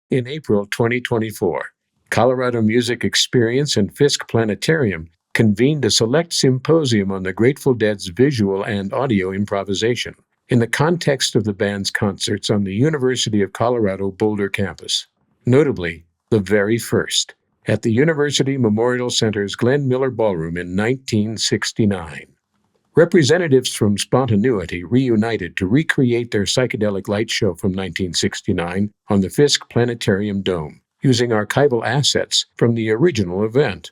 In April 2024, Colorado Music Experience and Fiske Planetarium convened a select symposium on the Grateful Dead's visual and audio improvisation in the context of the band's concerts on the University of Colorado Boulder campus. Notably, the very first, at the University Memorial Center's Glenn Miller Ballroom in 1969. Representatives from Spontanuity reunited to recreate their psychedelic light show from 1969 on the Fiske Planetarium Dome, using archival assets from the original event.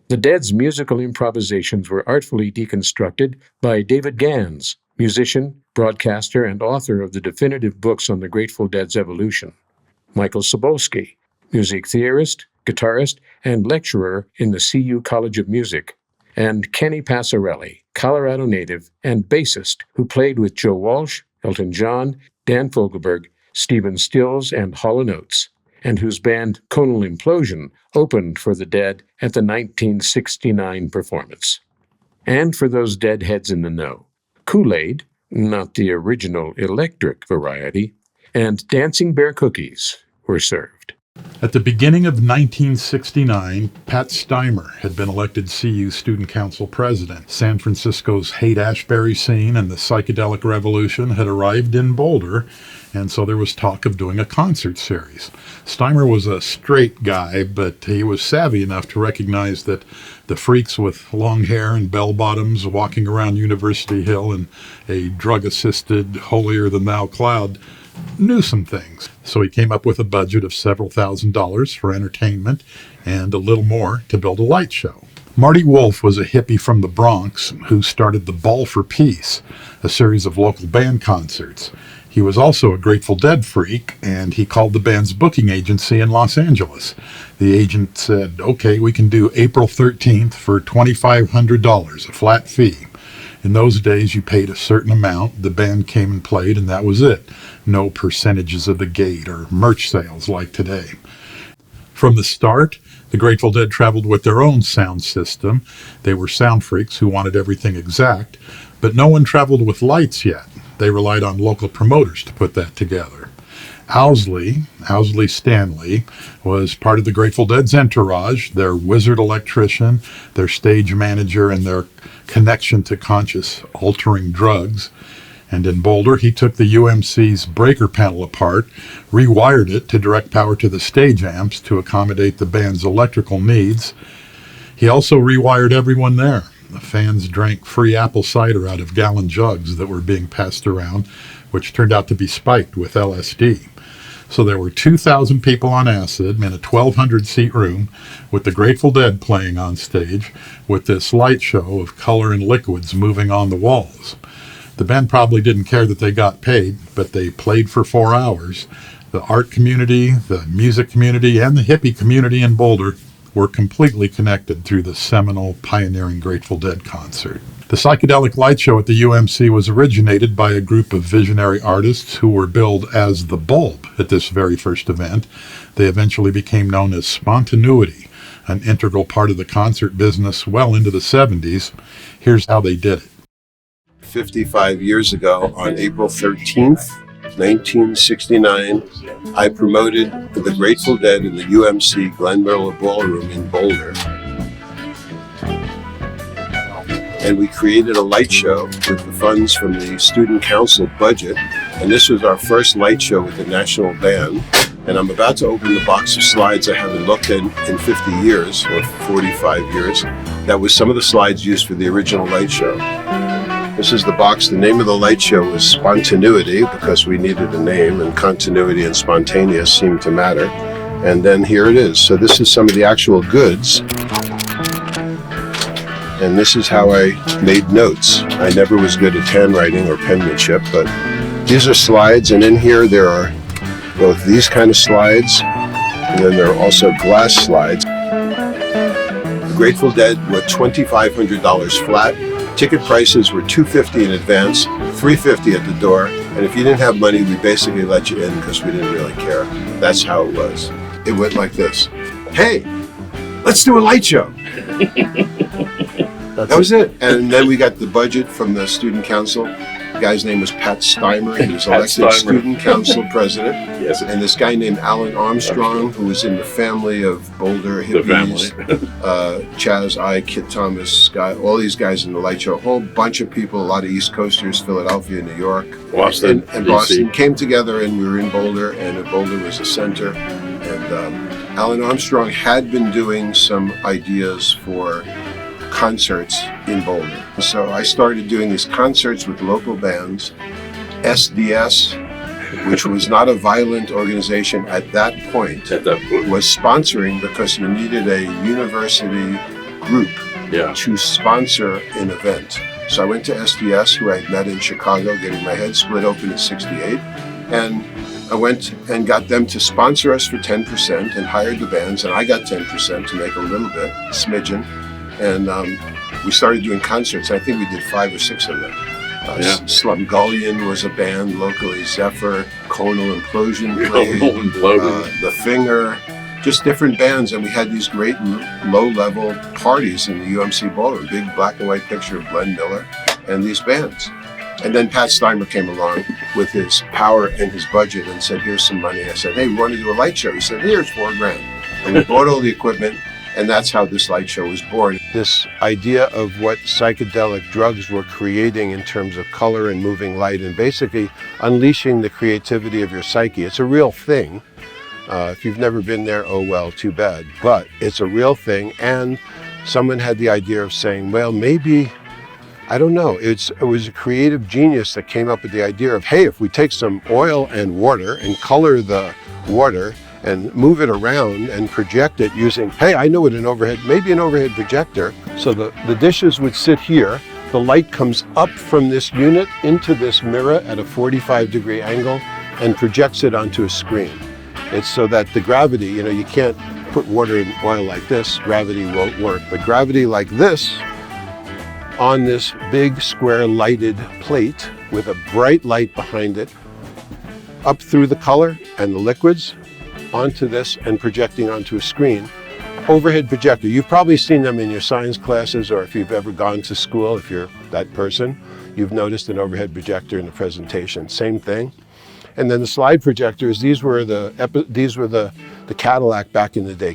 The Dead's musical improvisations were artfully deconstructed by David Gans, musician, broadcaster, and author of the definitive books on the Grateful Dead's evolution; Michael Sobolski, music theorist, guitarist, and lecturer in the CU College of Music; and Kenny Passarelli, Colorado native and bassist who played with Joe Walsh, Elton John, Dan Fogelberg, Stephen Stills, and Hall & Oates, and whose band Conal Implosion opened for the Dead at the 1969 performance. And for those Deadheads in the know, Kool-Aid, not the original electric variety, and Dancing Bear cookies were served. At the beginning of 1969, Pat Steimer had been elected CU Student Council president. San Francisco's Haight-Ashbury scene and the psychedelic revolution had arrived in Boulder, and so there was talk of doing a concert series. Steimer was a straight guy, but he was savvy enough to recognize that the freaks with long hair and bell-bottoms walking around University Hill in a drug-assisted, holier-than-thou cloud knew some things. So he came up with a budget of several $1,000s for entertainment and a little more to build a light show. Marty Wolf was a hippie from the Bronx who started the Ball for Peace, a series of local band concerts. He was also a Grateful Dead freak, and he called the band's booking agency in Los Angeles. The agent said, "Okay, we can do April 13th for $2,500, a flat fee." In those days, you paid a certain amount, the band came and played, and that was it. No percentages of the gate or merch sales like today. From the start, the Grateful Dead traveled with their own sound system. They were sound freaks who wanted everything exact, but no one traveled with lights yet. They relied on local promoters to put that together. Owsley Stanley, was part of the Grateful Dead's entourage, their wizard electrician, their stage manager, and their connection to conscious-altering drugs. And in Boulder, he took the UMC's breaker panel apart, rewired it to direct power to the stage amps to accommodate the band's electrical needs. He also rewired everyone there. The fans drank free apple cider out of gallon jugs that were being passed around, which turned out to be spiked with LSD. So there were 2,000 people on acid in a 1,200-seat room with the Grateful Dead playing on stage with this light show of color and liquids moving on the walls. The band probably didn't care that they got paid, but they played for 4 hours. The art community, the music community, and the hippie community in Boulder were completely connected through the seminal, pioneering Grateful Dead concert. The psychedelic light show at the UMC was originated by a group of visionary artists who were billed as the Bulb at this very first event. They eventually became known as Spontanuity, an integral part of the concert business well into the 70s. Here's how they did it. 55 years ago, on April 13th, 1969, I promoted the Grateful Dead in the UMC Glenn Miller Ballroom in Boulder. And we created a light show with the funds from the Student Council budget. And this was our first light show with the national band. And I'm about to open the box of slides I haven't looked at in 50 years, or 45 years. That was some of the slides used for the original light show. This is the box. The name of the light show was Spontanuity, because we needed a name, and continuity and spontaneous seemed to matter. And then here it is. So this is some of the actual goods. And this is how I made notes. I never was good at handwriting or penmanship, but these are slides, and in here there are both these kind of slides, and then there are also glass slides. The Grateful Dead were $2,500 flat. Ticket prices were $250 in advance, $350 at the door, and if you didn't have money, we basically let you in because we didn't really care. That's how it was. It went like this. Hey, let's do a light show. That was it. And then we got the budget from the student council, guy's name was Pat Steimer. He was Pat elected Steimer. student council president. Yes. And this guy named Alan Armstrong, who was in the family of Boulder hippies, Chaz I, Kit Thomas, Scott, all these guys in the light show, a whole bunch of people, a lot of East Coasters, Philadelphia, New York, Boston, and DC. Boston came together, and we were in Boulder, and Boulder was a center. And Alan Armstrong had been doing some ideas for concerts in Boulder. So I started doing these concerts with local bands. SDS, which was not a violent organization at that point, was sponsoring because you needed a university group to sponsor an event. So I went to SDS, who I had met in Chicago, getting my head split open in '68, and I went and got them to sponsor us for 10% and hired the bands, and I got 10% to make a little bit, smidgen, and we started doing concerts. I think we did 5 or 6 of them. Slumgullion was a band locally, Zephyr, Conal Implosion played, The Finger, just different bands, and we had these great low-level parties in the UMC Ballroom, big black and white picture of Glenn Miller and these bands. And then Pat Steimer came along with his power and his budget and said, here's some money. I said, hey, we want to do a light show. He said, here's $4,000. And we bought all the equipment, and that's how this light show was born. This idea of what psychedelic drugs were creating in terms of color and moving light and basically unleashing the creativity of your psyche. It's a real thing. If you've never been there, oh well, too bad. But it's a real thing, and someone had the idea of saying, well, maybe, I don't know, it was a creative genius that came up with the idea of, hey, if we take some oil and water and color the water and move it around and project it using, hey, I know what maybe an overhead projector. So the dishes would sit here, the light comes up from this unit into this mirror at a 45-degree angle and projects it onto a screen. It's so that the gravity, you can't put water in oil like this, gravity won't work, but gravity like this on this big square lighted plate with a bright light behind it, up through the color and the liquids, onto this and projecting onto a screen. Overhead projector, you've probably seen them in your science classes, or if you've ever gone to school, if you're that person, you've noticed an overhead projector in the presentation, same thing. And then the slide projectors, these were the Cadillac back in the day,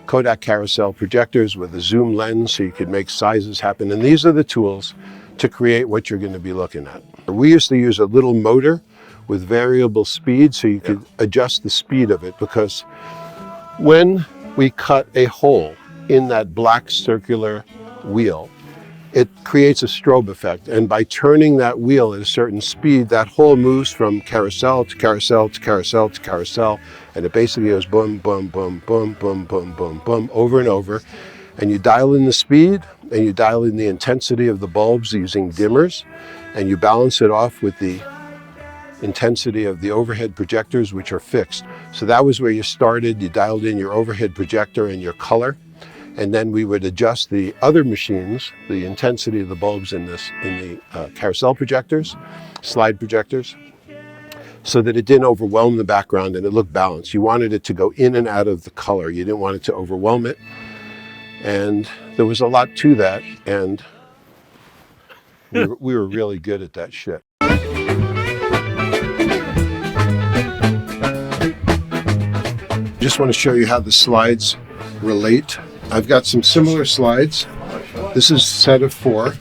Kodak carousel projectors with a zoom lens so you could make sizes happen. And these are the tools to create what you're going to be looking at. We used to use a little motor with variable speed so you could adjust the speed of it, because when we cut a hole in that black circular wheel, it creates a strobe effect. And by turning that wheel at a certain speed, that hole moves from carousel to carousel to carousel to carousel. And it basically goes boom, boom, boom, boom, boom, boom, boom, boom, over and over. And you dial in the speed and you dial in the intensity of the bulbs using dimmers, and you balance it off with the intensity of the overhead projectors, which are fixed. So that was where you started. You dialed in your overhead projector and your color. And then we would adjust the other machines, the intensity of the bulbs in the carousel projectors, slide projectors, so that it didn't overwhelm the background and it looked balanced. You wanted it to go in and out of the color. You didn't want it to overwhelm it. And there was a lot to that, and we were really good at that shit. Just want to show you how the slides relate. I've got some similar slides. This is a set of 4.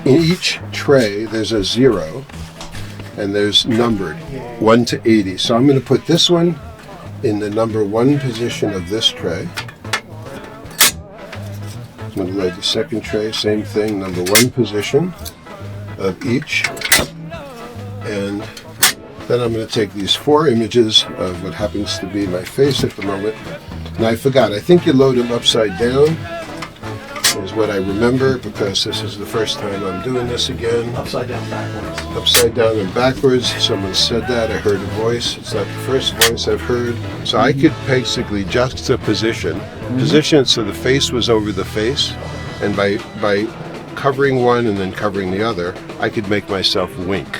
In each tray, there's a 0, and there's numbered 1 to 80. So I'm going to put this one in the number 1 position of this tray. I'm going to load the second tray, same thing, number 1 position of each. And then I'm going to take these 4 images of what happens to be my face at the moment. And I forgot, I think you load them upside down, is what I remember, because this is the first time I'm doing this again. Upside down, backwards. Upside down and backwards. Someone said that. I heard a voice. It's not the first voice I've heard. So I could basically juxtaposition, position so the face was over the face, and by covering one and then covering the other, I could make myself wink.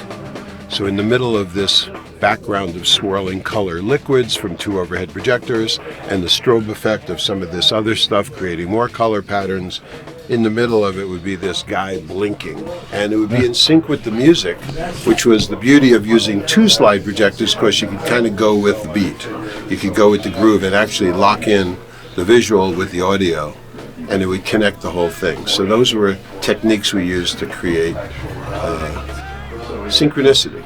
So in the middle of this background of swirling color liquids from 2 overhead projectors and the strobe effect of some of this other stuff creating more color patterns in the middle of it would be this guy blinking, and it would be in sync with the music, which was the beauty of using two slide projectors, because you could kind of go with the beat. You could go with the groove and actually lock in the visual with the audio, and it would connect the whole thing. So those were techniques we used to create synchronicity.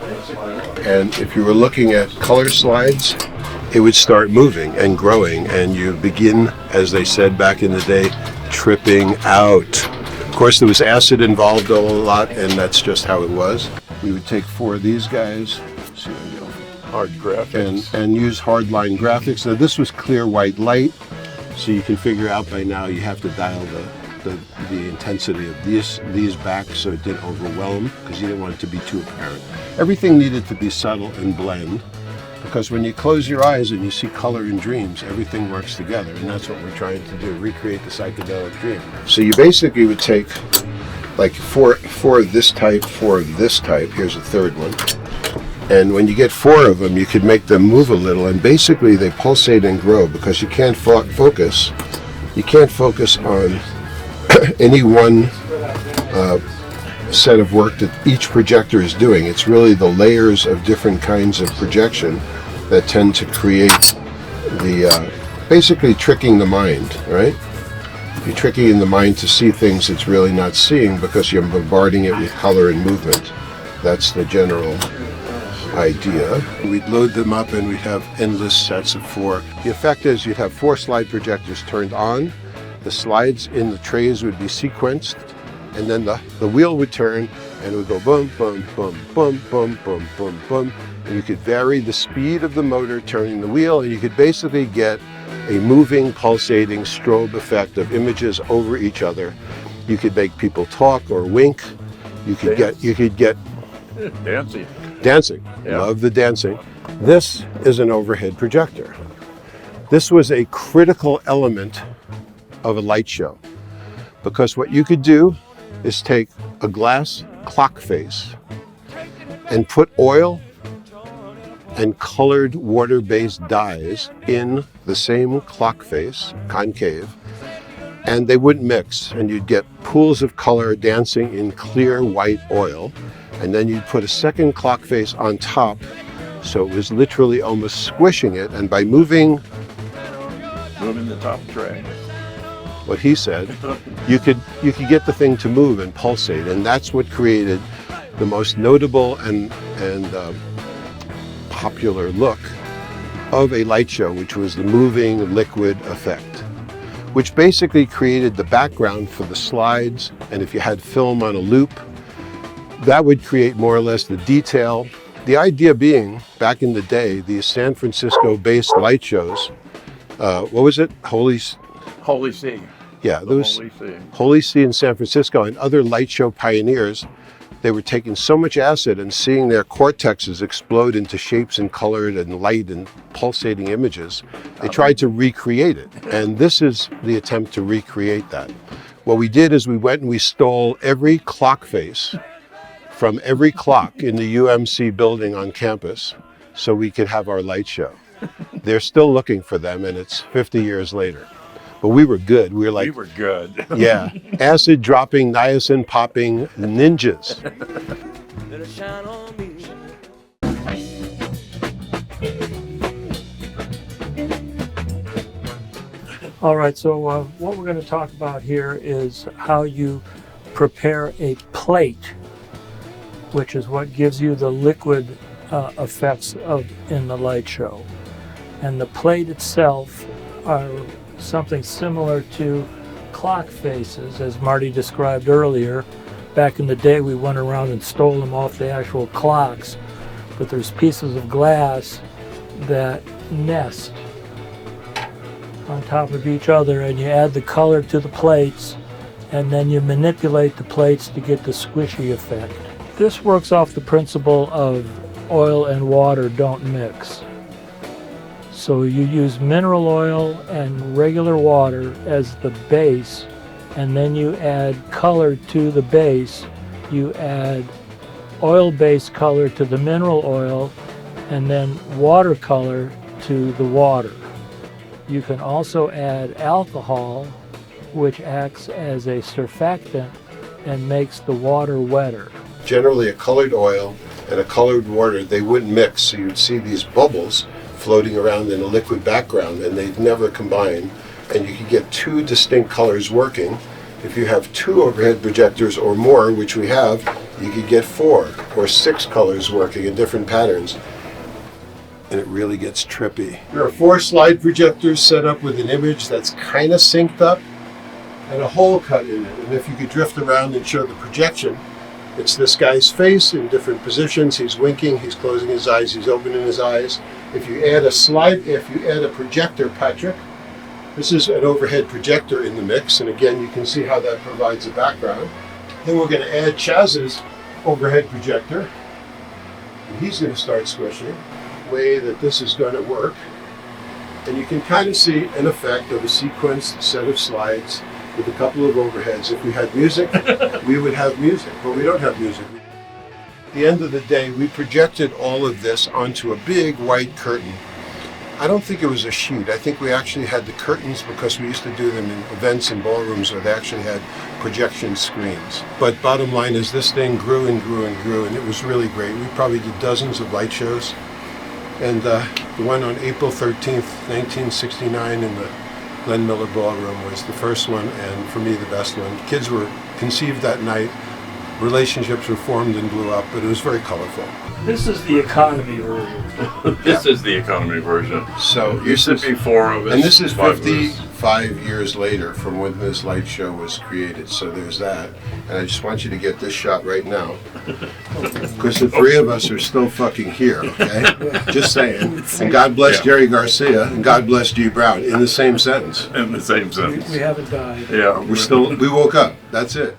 And if you were looking at color slides, it would start moving and growing, and you begin, as they said back in the day, tripping out. Of course, there was acid involved a lot, and that's just how it was. We would take 4 of these guys, Hard graphics. and use hardline graphics. Now, this was clear white light, so you can figure out by now you have to dial the intensity of these back so it didn't overwhelm, because you didn't want it to be too apparent. Everything needed to be subtle and blend, because when you close your eyes and you see color in dreams, everything works together, and that's what we're trying to do, recreate the psychedelic dream. So you basically would take like four of this type, 4 of this type, here's a third one, and when you get 4 of them, you could make them move a little, and basically they pulsate and grow, because you can't focus on any one set of work that each projector is doing. It's really the layers of different kinds of projection that tend to create the basically tricking the mind, right? You're tricking the mind to see things it's really not seeing, because you're bombarding it with color and movement. That's the general idea. We'd load them up and we'd have endless sets of 4. The effect is you'd have 4 slide projectors turned on, the slides in the trays would be sequenced, and then the wheel would turn and it would go boom, boom, boom, boom, boom, boom, boom, boom. And you could vary the speed of the motor turning the wheel, and you could basically get a moving, pulsating strobe effect of images over each other. You could make people talk or wink. You could get dancing. Yeah. Love the dancing. This is an overhead projector. This was a critical element of a light show, because what you could do is take a glass clock face and put oil and colored water-based dyes in the same clock face, concave, and they wouldn't mix, and you'd get pools of color dancing in clear white oil, and then you'd put a second clock face on top, so it was literally almost squishing it, and by moving the top tray, what he said, you could get the thing to move and pulsate, and that's what created the most notable and popular look of a light show, which was the moving liquid effect, which basically created the background for the slides. And if you had film on a loop, that would create more or less the detail. The idea being, back in the day, these San Francisco-based light shows, what was it? Holy See. Yeah, there was Holy See in San Francisco, and other light show pioneers. They were taking so much acid and seeing their cortexes explode into shapes and colored and light and pulsating images. They tried to recreate it, and this is the attempt to recreate that. What we did is we went and we stole every clock face from every clock in the UMC building on campus so we could have our light show. They're still looking for them, and it's 50 years later. But we were good. We were good. Yeah, acid dropping, niacin popping ninjas. All right, so what we're going to talk about here is how you prepare a plate, which is what gives you the liquid effects in the light show. And the plate itself are something similar to clock faces, as Marty described earlier. Back in the day, we went around and stole them off the actual clocks, but there's pieces of glass that nest on top of each other, and you add the color to the plates, and then you manipulate the plates to get the squishy effect. This works off the principle of oil and water don't mix. So you use mineral oil and regular water as the base, and then you add color to the base. You add oil-based color to the mineral oil, and then watercolor to the water. You can also add alcohol which acts as a surfactant and makes the water wetter. Generally, a colored oil and a colored water, they wouldn't mix, so you'd see these bubbles floating around in a liquid background, and they'd never combine, and you could get two distinct colors working. If you have two overhead projectors or more, which we have, you could get 4 or 6 colors working in different patterns, and it really gets trippy. There are 4 slide projectors set up with an image that's kind of synced up and a hole cut in it, and if you could drift around and show the projection, it's this guy's face in different positions. He's winking, he's closing his eyes, he's opening his eyes. If you add a projector, Patrick, this is an overhead projector in the mix, and again, you can see how that provides a background. Then we're going to add Chaz's overhead projector, and he's going to start swishing, the way that this is going to work. And you can kind of see an effect of a sequenced set of slides with a couple of overheads. If we had music, we would have music, but we don't have music. At the end of the day, we projected all of this onto a big white curtain. I don't think it was a sheet. I think we actually had the curtains because we used to do them in events and ballrooms where they actually had projection screens. But bottom line is this thing grew and grew and grew, and it was really great. We probably did dozens of light shows. And the one on April 13th, 1969 in the Glenn Miller Ballroom was the first one, and for me the best one. Kids were conceived that night, relationships were formed and blew up, but it was very colorful. This is the economy version. This is the economy version. So Used to be 4 of us. and this is 5 of us. 55 years later from when this light show was created, so there's that. And I just want you to get this shot right now, because the 3 of us are still fucking here, okay? Just saying. And God bless Jerry Garcia, and God bless G. Brown, in the same sentence. In the same sentence. We haven't died. Yeah. We woke up, that's it.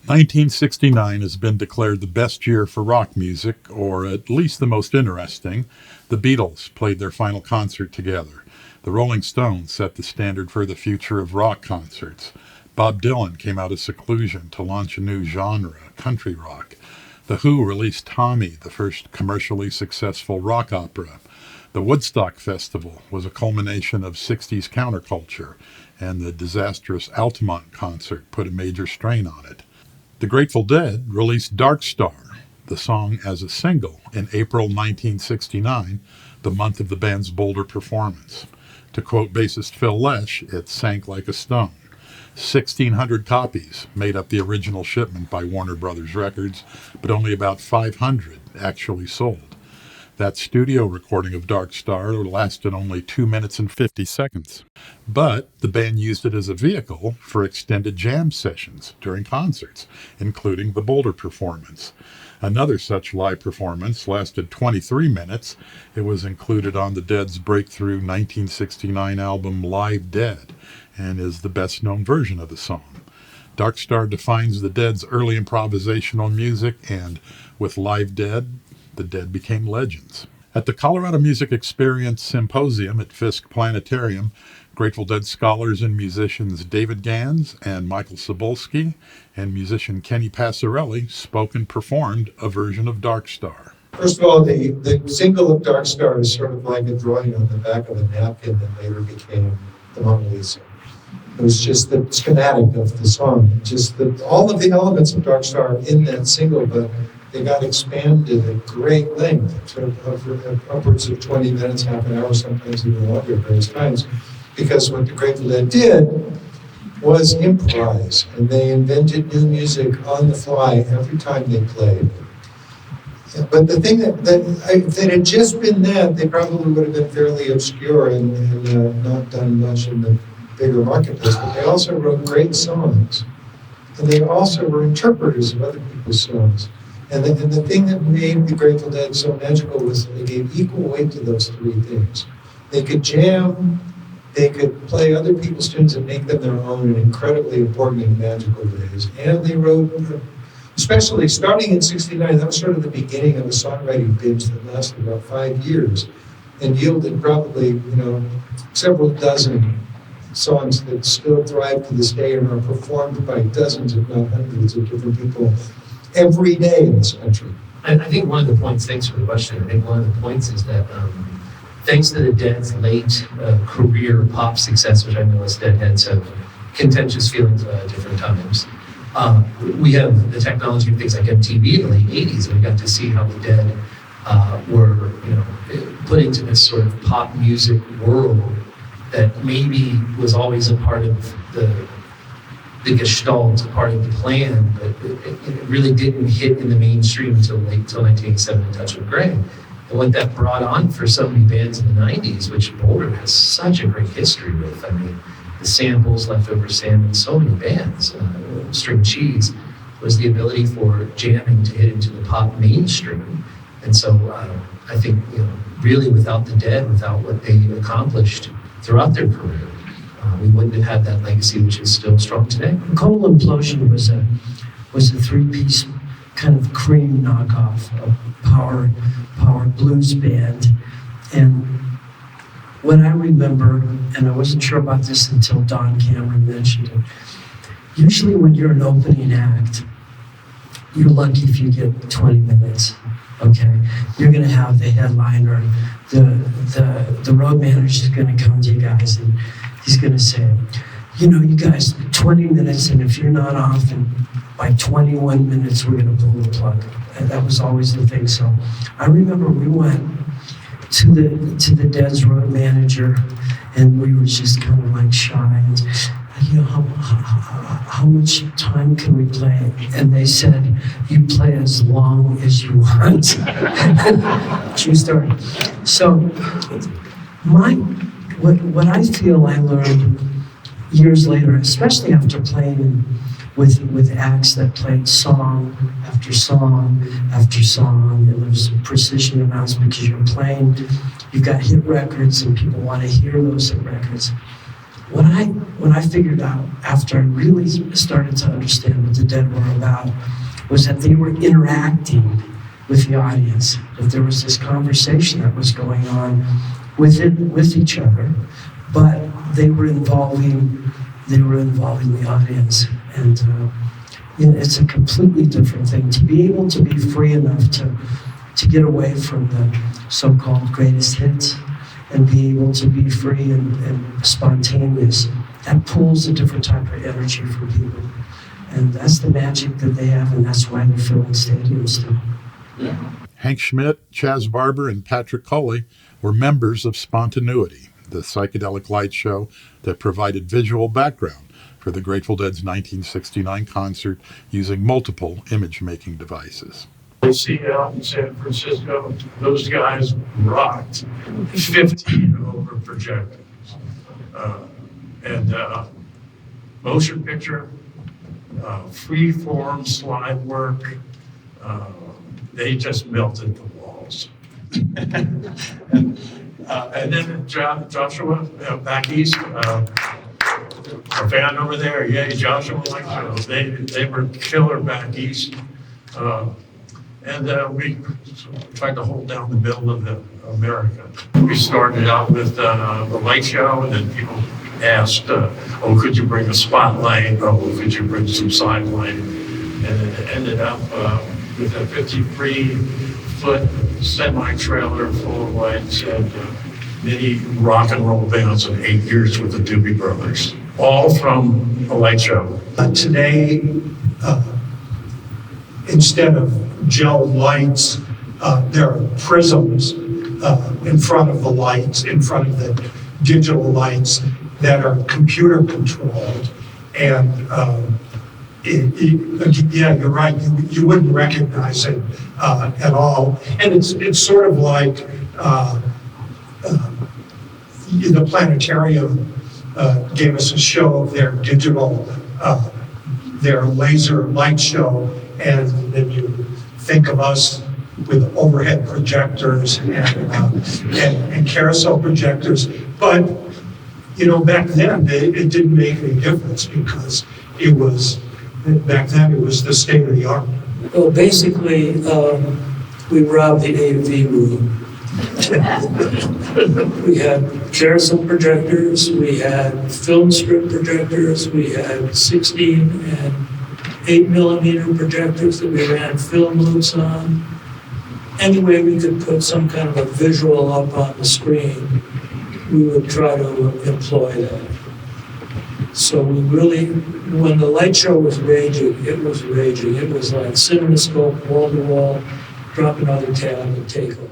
1969 has been declared the best year for rock music, or at least the most interesting. The Beatles played their final concert together. The Rolling Stones set the standard for the future of rock concerts. Bob Dylan came out of seclusion to launch a new genre, country rock. The Who released Tommy, the first commercially successful rock opera. The Woodstock Festival was a culmination of 60s counterculture, and the disastrous Altamont concert put a major strain on it. The Grateful Dead released Dark Star, the song as a single, in April 1969, the month of the band's Boulder performance. To quote bassist Phil Lesh, it sank like a stone. 1,600 copies made up the original shipment by Warner Brothers Records, but only about 500 actually sold. That studio recording of Dark Star lasted only 2 minutes and 50 seconds. But the band used it as a vehicle for extended jam sessions during concerts, including the Boulder performance. Another such live performance lasted 23 minutes. It was included on the Dead's breakthrough 1969 album Live Dead, and is the best-known version of the song. Dark Star defines the Dead's early improvisational music, and with Live Dead, the Dead became legends. At the Colorado Music Experience Symposium at Fiske Planetarium, Grateful Dead scholars and musicians David Gans and Michael Cebulski and musician Kenny Passarelli spoke and performed a version of Dark Star. First of all, the single of Dark Star is sort of like a drawing on the back of a napkin that later became the Mona Lisa. It was just the schematic of the song, all of the elements of Dark Star in that single, but they got expanded at great length, sort of upwards of 20 minutes, half an hour, sometimes even longer at various times, because what the Grateful Dead did was improvise, and they invented new music on the fly every time they played. But the thing if it had just been that, they probably would have been fairly obscure and not done much in the bigger marketplace, but they also wrote great songs, and they also were interpreters of other people's songs. And the thing that made the Grateful Dead so magical was that they gave equal weight to those 3 things. They could jam, they could play other people's tunes and make them their own in incredibly important and magical ways. And they wrote, especially starting in '69, that was sort of the beginning of a songwriting binge that lasted about 5 years and yielded probably, several dozen songs that still thrive to this day and are performed by dozens, if not hundreds, of different people every day in this country. I think one of the points, thanks for the question, I think one of the points is that thanks to the Dead's late career pop success, which I know us Deadheads have contentious feelings about at different times, we have the technology of things like MTV in the late 80s, and we got to see how the Dead were, put into this sort of pop music world that maybe was always a part of the gestalt, a part of the plan, but it really didn't hit in the mainstream until 1987 in Touch with Grey. And what that brought on for so many bands in the 90s, which Boulder has such a great history with. I mean, the Samples, Leftover Salmon, so many bands, String Cheese, was the ability for jamming to hit into the pop mainstream. And so I think, really without the Dead, without what they accomplished throughout their career, we wouldn't have had that legacy, which is still strong today. Coal Implosion was a three-piece kind of cream knockoff of power blues band. And what I remember, and I wasn't sure about this until Don Cameron mentioned it, usually when you're an opening act, you're lucky if you get 20 minutes, okay? You're gonna have the headliner, the road manager is gonna come to you guys and he's gonna say, you guys, 20 minutes, and if you're not off by 21 minutes, we're gonna pull the plug. And that was always the thing. So I remember we went to the Dead's road manager, and we were just kind of like shy. And, how much time can we play? And they said, you play as long as you want. True story. So what I feel I learned years later, especially after playing with acts that played song after song after song, and there's precision amounts because you're playing, you've got hit records and people want to hear those hit records. What I figured out after I really started to understand what the Dead were about was that they were interacting with the audience, that there was this conversation that was going on with each other, but they were involving the audience. And it's a completely different thing to be able to be free enough to get away from the so-called greatest hits and be able to be free and spontaneous. That pulls a different type of energy from people. And that's the magic that they have, and that's why they're filling stadiums still. Yeah. Hank Schmidt, Chaz Barber, and Patrick Culley were members of Spontanuity, the psychedelic light show that provided visual background for the Grateful Dead's 1969 concert using multiple image-making devices. I see out in San Francisco, those guys rocked 15 over projectors. And motion picture, free-form slide work, they just melted the walls. And then Joshua, back east, our band over there, yeah, Joshua, they were killer back east. And we tried to hold down the middle of America. We started out with the light show, and then people asked, could you bring a spotlight? Could you bring some side light? And it ended up with a 53-foot semi-trailer full of lights and many rock and roll bands in 8 years with the Doobie Brothers, all from a light show. Today, instead of gel lights, there are prisms in front of the lights, in front of the digital lights that are computer controlled. And yeah, you're right, you wouldn't recognize it at all. And it's sort of like the planetarium gave us a show of their digital, their laser light show, and then you think of us with overhead projectors and carousel projectors. But, back then, it didn't make any difference because back then it was the state of the art. Well, basically, we robbed the AV room. We had carousel projectors, we had film strip projectors, we had 16 and 8mm projectors that we ran film loops on. any way we could put some kind of a visual up on the screen, we would try to employ that. So we really, when the light show was raging, it was raging. It was like cinemascope, wall to wall, drop another tab and take off.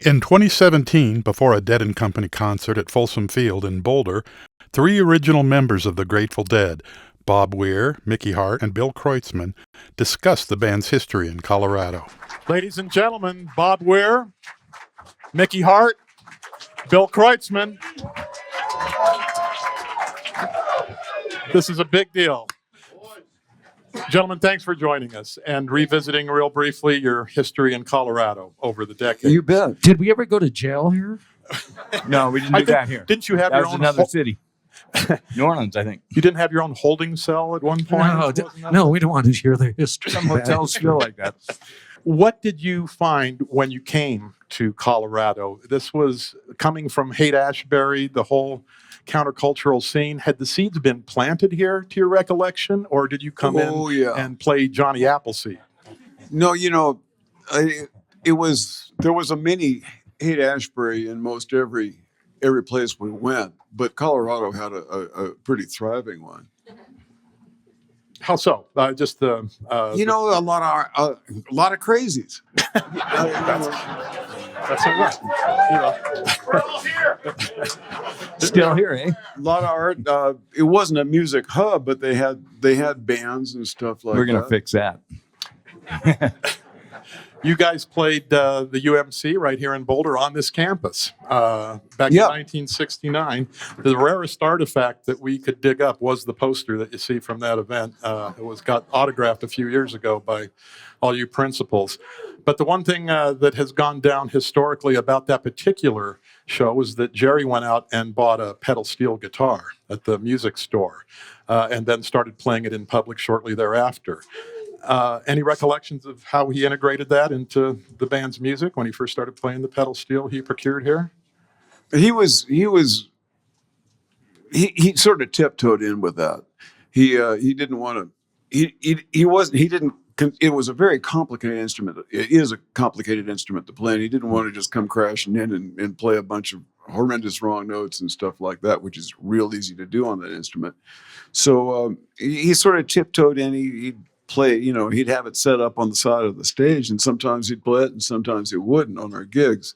In 2017, before a Dead and Company concert at Folsom Field in Boulder, 3 original members of the Grateful Dead, Bob Weir, Mickey Hart, and Bill Kreutzmann, discussed the band's history in Colorado. Ladies and gentlemen, Bob Weir, Mickey Hart, Bill Kreutzmann. This is a big deal. Gentlemen, thanks for joining us and revisiting real briefly your history in Colorado over the decades. You bet. Did we ever go to jail here? No, we didn't do that here. Didn't you have That your was own another city. New Orleans, I think. You didn't have your own holding cell at one point? No, we don't want to hear the history. Some hotels feel like that. What did you find when you came to Colorado? This was coming from Haight-Ashbury, the whole countercultural scene. Had the seeds been planted here, to your recollection, or did you come in and play Johnny Appleseed? No, there was a mini Haight-Ashbury in most every place we went, but Colorado had a pretty thriving one. How so? Just the a lot of crazies. That's all right. We're all here. Still here, eh? A lot of art. It wasn't a music hub, but they had bands and stuff like that. We're gonna fix that. You guys played the UMC right here in Boulder on this campus back in 1969. The rarest artifact that we could dig up was the poster that you see from that event. It got autographed a few years ago by all you principals. But the one thing that has gone down historically about that particular show is that Jerry went out and bought a pedal steel guitar at the music store and then started playing it in public shortly thereafter. Any recollections of how he integrated that into the band's music when he first started playing the pedal steel he procured here? He sort of tiptoed in with that. He didn't want to. He didn't. It was a very complicated instrument. It is a complicated instrument to play, and he didn't want to just come crashing in and play a bunch of horrendous wrong notes and stuff like that, which is real easy to do on that instrument. So he sort of tiptoed in. He'd play, he'd have it set up on the side of the stage, and sometimes he'd play it, and sometimes he wouldn't on our gigs.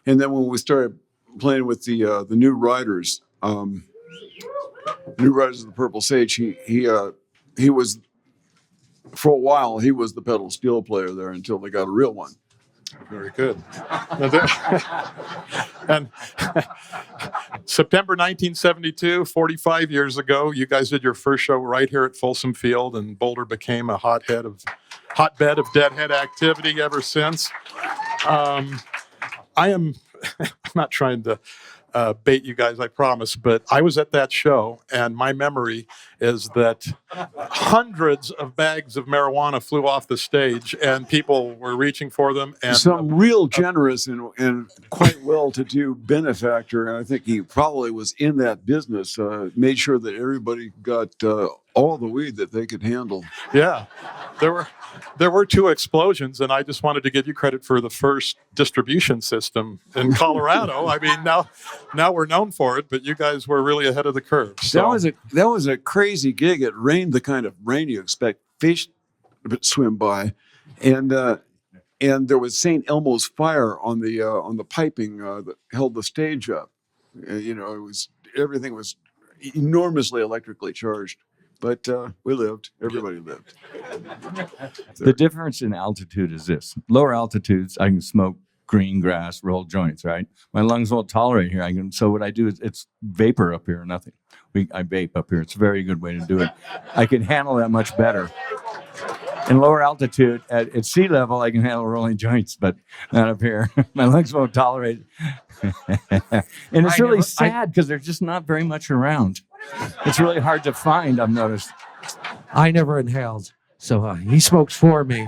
And then when we started playing with the New Riders, New Riders of the Purple Sage, he was. For a while, he was the pedal steel player there until they got a real one. Very good. And September 1972, 45 years ago, you guys did your first show right here at Folsom Field, and Boulder became a hotbed of Deadhead activity ever since. I am I'm not trying to bait you guys, I promise, but I was at that show, and my memory is that hundreds of bags of marijuana flew off the stage, and people were reaching for them. And some real generous and quite well-to-do benefactor, and I think he probably was in that business, made sure that everybody got all the weed that they could handle. Yeah, there were two explosions, and I just wanted to give you credit for the first distribution system in Colorado. I mean, now we're known for it, but you guys were really ahead of the curve. So. That was a crazy gig. It rained the kind of rain you expect fish to swim by, and there was St. Elmo's fire on the piping that held the stage up. Everything was enormously electrically charged. But we lived. Everybody lived. The difference in altitude is this. Lower altitudes, I can smoke green grass, roll joints, right? My lungs won't tolerate here. So what I do is it's vapor up here, nothing. I vape up here. It's a very good way to do it. I can handle that much better. In lower altitude, at sea level, I can handle rolling joints, but not up here. My lungs won't tolerate it. And it's really sad because there's just not very much around. It's really hard to find, I've noticed. I never inhaled, so he smokes for me.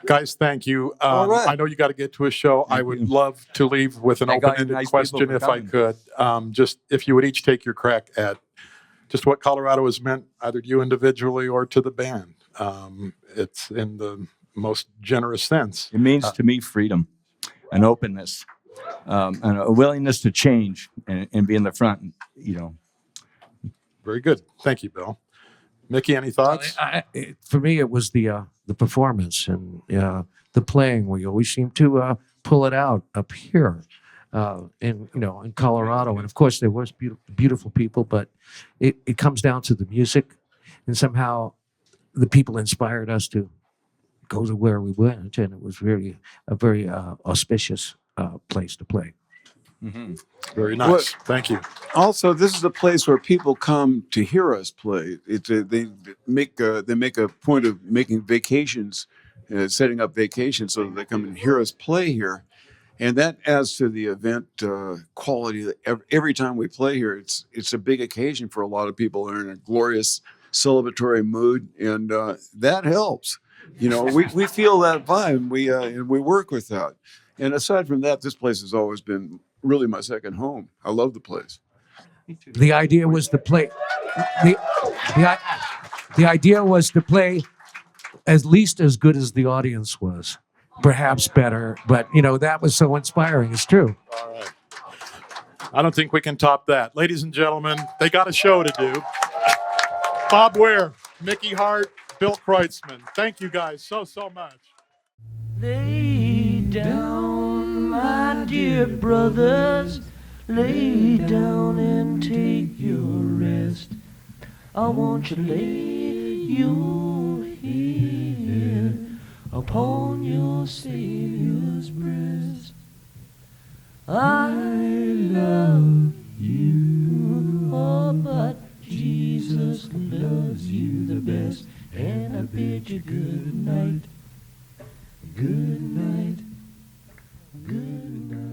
Guys, thank you. All right. I know you got to get to a show. I would love to leave with an open-ended question if I could. Just if you would each take your crack at just what Colorado has meant, either to you individually or to the band. It's in the most generous sense. It means to me freedom and openness. And a willingness to change and be in the front, Very good. Thank you, Bill. Mickey, any thoughts? For me, it was the performance and the playing. We always seem to pull it out up here in Colorado. And of course, there was beautiful people, but it comes down to the music, and somehow the people inspired us to go to where we went, and it was really a very auspicious place to play. Mm-hmm. Very nice. Thank you. Also, this is a place where people come to hear us play. They make a point of making vacations, setting up vacations so that they come and hear us play here, and that adds to the event quality. Every time we play here, it's a big occasion for a lot of people. They're in a glorious celebratory mood, and that helps. We feel that vibe. And we work with that. And aside from that, this place has always been really my second home. I love the place. The idea was to play. The idea was to play at least as good as the audience was, perhaps better. But that was so inspiring. It's true. All right. I don't think we can top that, ladies and gentlemen. They got a show to do. Bob Ware, Mickey Hart, Bill Kreutzmann. Thank you guys so much. Lay down, my dear brothers, lay down and take your rest. I want to lay you here upon your Savior's breast. I love you, oh, but Jesus loves you the best, and I bid you good night. Good night.